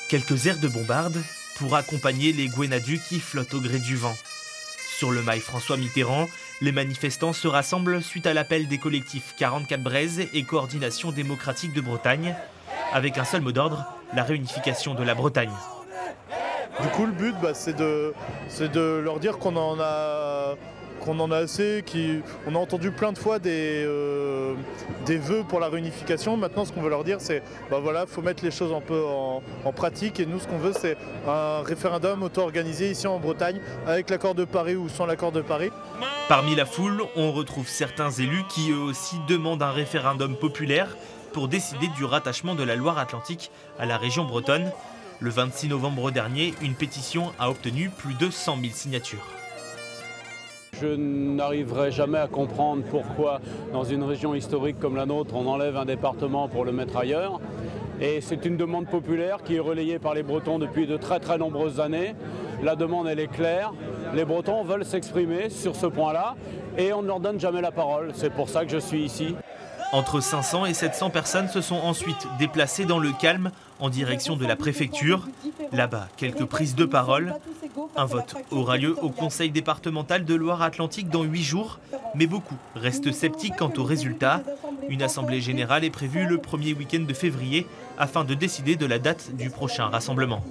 Quelques airs de bombarde pour accompagner les Gwenadus qui flottent au gré du vent. Sur le mail François Mitterrand, les manifestants se rassemblent suite à l'appel des collectifs 44 Braises et Coordination démocratique de Bretagne, avec un seul mot d'ordre, la réunification de la Bretagne. Du coup, le but, c'est de leur dire qu'on en a assez, on a entendu plein de fois des vœux pour la réunification. Maintenant, ce qu'on veut leur dire, c'est faut mettre les choses un peu en pratique. Et nous, ce qu'on veut, c'est un référendum auto-organisé ici en Bretagne, avec l'accord de Paris ou sans l'accord de Paris. Parmi la foule, on retrouve certains élus qui eux aussi demandent un référendum populaire pour décider du rattachement de la Loire-Atlantique à la région bretonne. Le 26 novembre dernier, une pétition a obtenu plus de 100 000 signatures. Je n'arriverai jamais à comprendre pourquoi, dans une région historique comme la nôtre, on enlève un département pour le mettre ailleurs. Et c'est une demande populaire qui est relayée par les Bretons depuis de très très nombreuses années. La demande, elle est claire. Les Bretons veulent s'exprimer sur ce point-là et on ne leur donne jamais la parole. C'est pour ça que je suis ici. Entre 500 et 700 personnes se sont ensuite déplacées dans le calme en direction de la préfecture. Là-bas, quelques prises de parole. Un vote aura lieu au conseil départemental de Loire-Atlantique dans 8 jours, mais beaucoup restent sceptiques quant aux résultats. Une assemblée générale est prévue le premier week-end de février afin de décider de la date du prochain rassemblement.